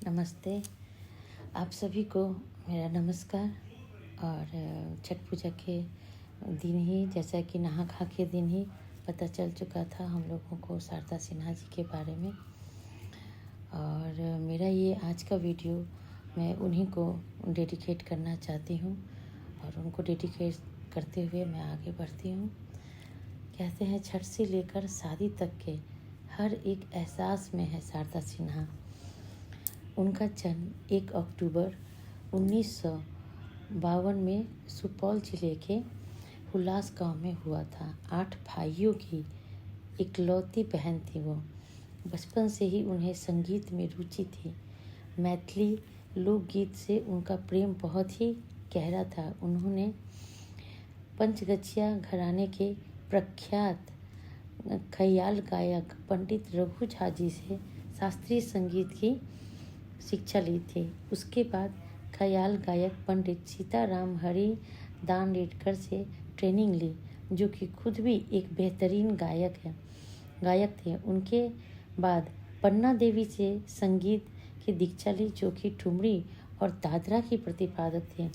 नमस्ते। आप सभी को मेरा नमस्कार। और छठ पूजा के दिन ही, जैसा कि नहा खा के दिन ही पता चल चुका था हम लोगों को शारदा सिन्हा जी के बारे में। और मेरा ये आज का वीडियो मैं उन्हीं को डेडिकेट करना चाहती हूँ और उनको डेडिकेट करते हुए मैं आगे बढ़ती हूँ। कहते हैं छठ से लेकर शादी तक के हर एक एहसास में है शारदा सिन्हा। उनका जन्म 1 अक्टूबर 1952 में सुपौल जिले के हुलास गांव में हुआ था। 8 भाइयों की इकलौती बहन थी वो। बचपन से ही उन्हें संगीत में रुचि थी। मैथिली लोकगीत से उनका प्रेम बहुत ही गहरा था। उन्होंने पंचगछिया घराने के प्रख्यात ख्याल गायक पंडित रघु झा जी से शास्त्रीय संगीत की शिक्षा ली थी। उसके बाद ख्याल गायक पंडित सीताराम हरि दांडेडकर से ट्रेनिंग ली, जो कि खुद भी एक बेहतरीन गायक थे। उनके बाद पन्ना देवी से संगीत की दीक्षा ली, जो कि ठुमरी और दादरा की प्रतिपादक थे।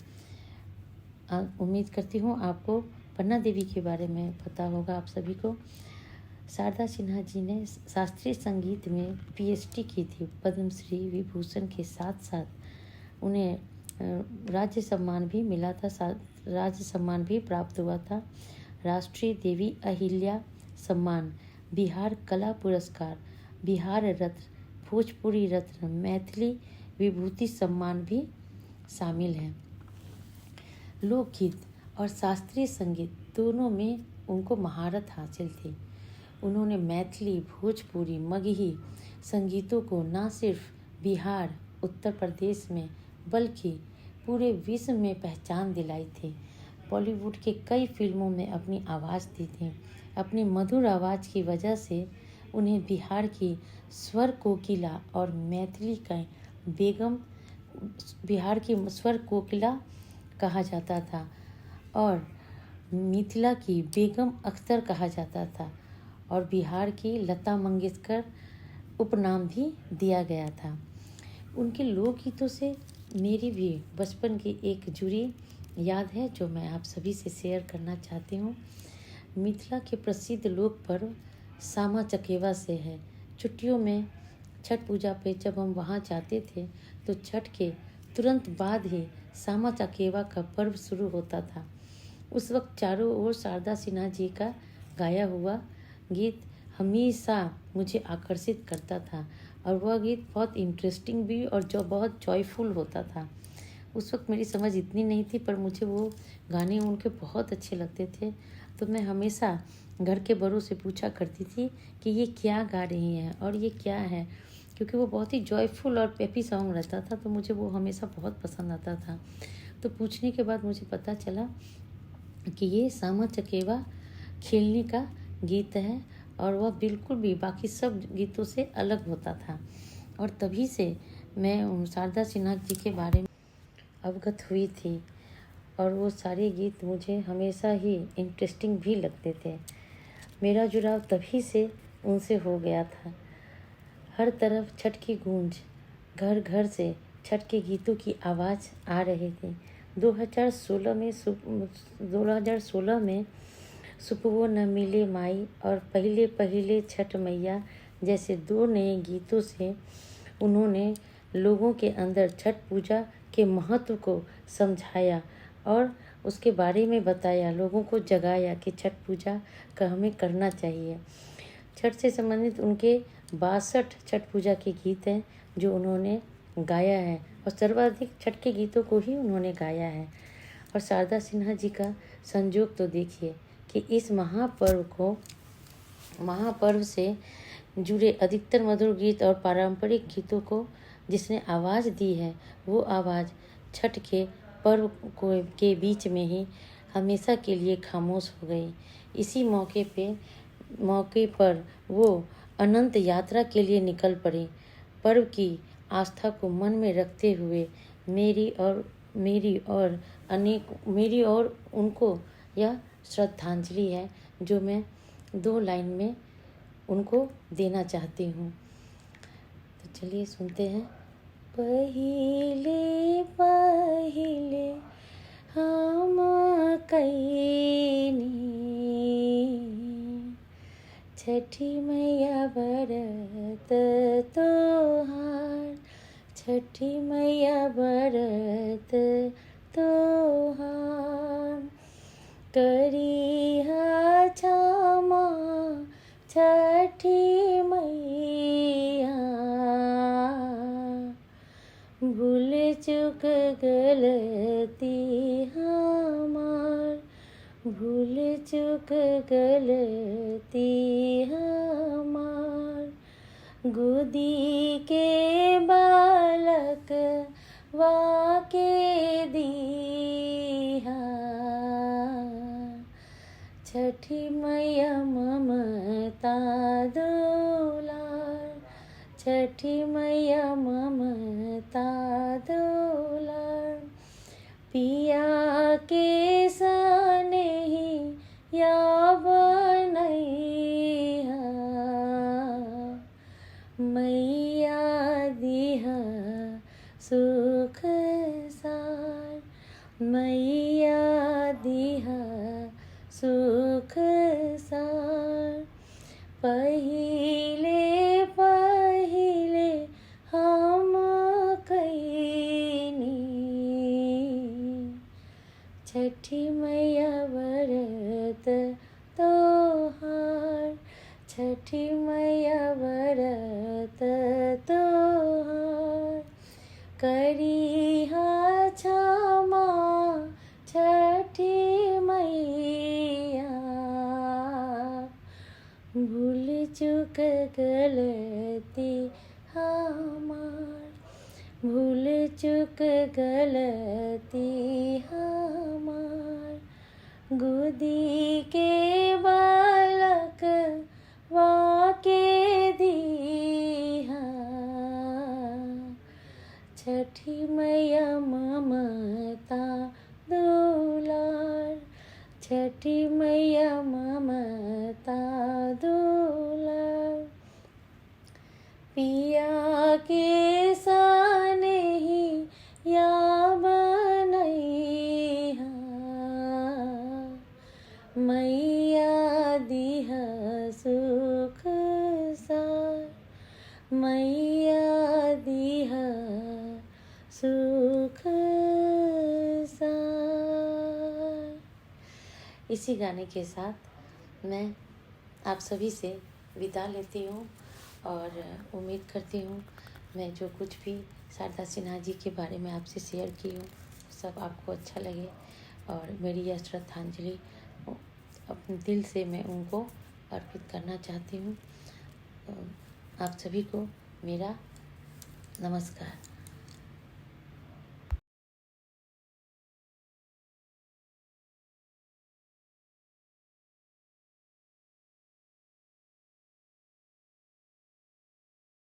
उम्मीद करती हूँ आपको पन्ना देवी के बारे में पता होगा आप सभी को। शारदा सिन्हा जी ने शास्त्रीय संगीत में पीएचडी की थी। पद्मश्री विभूषण के साथ साथ उन्हें राज्य सम्मान भी मिला था। राज्य सम्मान भी प्राप्त हुआ था। राष्ट्रीय देवी अहिल्या सम्मान, बिहार कला पुरस्कार, बिहार रत्न, भोजपुरी रत्न, मैथिली विभूति सम्मान भी शामिल हैं। लोकगीत और शास्त्रीय संगीत दोनों में उनको महारत हासिल थी। उन्होंने मैथिली, भोजपुरी, मगही संगीतों को न सिर्फ बिहार, उत्तर प्रदेश में बल्कि पूरे विश्व में पहचान दिलाई थी। बॉलीवुड के कई फिल्मों में अपनी आवाज़ दी थी। अपनी मधुर आवाज़ की वजह से उन्हें बिहार की स्वर कोकिला और मैथिली का बिहार की स्वर कोकिला कहा जाता था और मिथिला की बेगम अख्तर कहा जाता था और बिहार की लता मंगेशकर उपनाम भी दिया गया था। उनके लोकगीतों से मेरी भी बचपन की एक जुड़ी याद है, जो मैं आप सभी से शेयर करना चाहती हूँ। मिथिला के प्रसिद्ध लोक पर्व सामा चकेवा से है। छुट्टियों में छठ पूजा पे जब हम वहाँ जाते थे तो छठ के तुरंत बाद ही सामा चकेवा का पर्व शुरू होता था। उस वक्त चारों ओर शारदा सिन्हा जी का गाया हुआ गीत हमेशा मुझे आकर्षित करता था और वह गीत बहुत इंटरेस्टिंग भी और जो बहुत जॉयफुल होता था। उस वक्त मेरी समझ इतनी नहीं थी, पर मुझे वो गाने उनके बहुत अच्छे लगते थे। तो मैं हमेशा घर के बड़ों से पूछा करती थी कि ये क्या गा रही हैं और ये क्या है, क्योंकि वो बहुत ही जॉयफुल और पेपी सॉन्ग रहता था। तो मुझे वो हमेशा बहुत पसंद आता था। तो पूछने के बाद मुझे पता चला कि ये सामा चकेवा खेलने का गीत है और वह बिल्कुल भी बाकी सब गीतों से अलग होता था। और तभी से मैं शारदा सिन्हा जी के बारे में अवगत हुई थी और वो सारे गीत मुझे हमेशा ही इंटरेस्टिंग भी लगते थे। मेरा जुड़ाव तभी से उनसे हो गया था। हर तरफ छठ की गूंज, घर घर से छठ के गीतों की आवाज़ आ रही थी। 2016 में सुपवो न मिले माई और पहिले पहिले छठ मैया जैसे 2 नए गीतों से उन्होंने लोगों के अंदर छठ पूजा के महत्व को समझाया और उसके बारे में बताया, लोगों को जगाया कि छठ पूजा का हमें करना चाहिए। छठ से संबंधित उनके 62 छठ पूजा के गीत हैं जो उन्होंने गाया है और सर्वाधिक छठ के गीतों को ही उन्होंने गाया है। और शारदा सिन्हा जी का संयोग तो देखिए कि इस महापर्व से जुड़े अधिकतर मधुर गीत और पारंपरिक गीतों को जिसने आवाज़ दी है, वो आवाज़ छठ के पर्व के बीच में ही हमेशा के लिए खामोश हो गई। इसी मौके पर वो अनंत यात्रा के लिए निकल पड़ी। पर्व की आस्था को मन में रखते हुए मेरी और उनको यह श्रद्धांजलि है जो मैं 2 लाइन में उनको देना चाहती हूँ। तो चलिए सुनते हैं पहिले पहिले हम कैनी छठी मैया व्रत तोहार, छठी मैया व्रत तोहार। करिहा क्षमा छठी मैया, भूल चूक गलती हमार, भूल चूक गलती हमार। गोदी के बालक वाके दीहा, छठी मैया ममता दुलार, छठी मैया ममता दुलार। पिया के सनेही या बनैहा, मैया दिहा सुख सार, मैया दिहा सुख सार। पहिले पहिले हम कैनी छठी मैया व्रत तोहार, छठी मैया व्रत तोहार। करिहा क्षमा छठी मैया, भूल चूक गलती हमार, भूल चूक गलती हमार। गोदी के बालक वाके दीहा, छठी मैया ममता दुलार, छठी मैया ममता दुलार। पिया के सनेही या बनैहा, मैया दिहा सुख सार, मैया दिहा सुख सार। इसी गाने के साथ मैं आप सभी से विदा लेती हूँ और उम्मीद करती हूँ मैं जो कुछ भी शारदा सिन्हा जी के बारे में आपसे शेयर की हूँ सब आपको अच्छा लगे और मेरी यह श्रद्धांजलि अपने दिल से मैं उनको अर्पित करना चाहती हूँ। आप सभी को मेरा नमस्कार।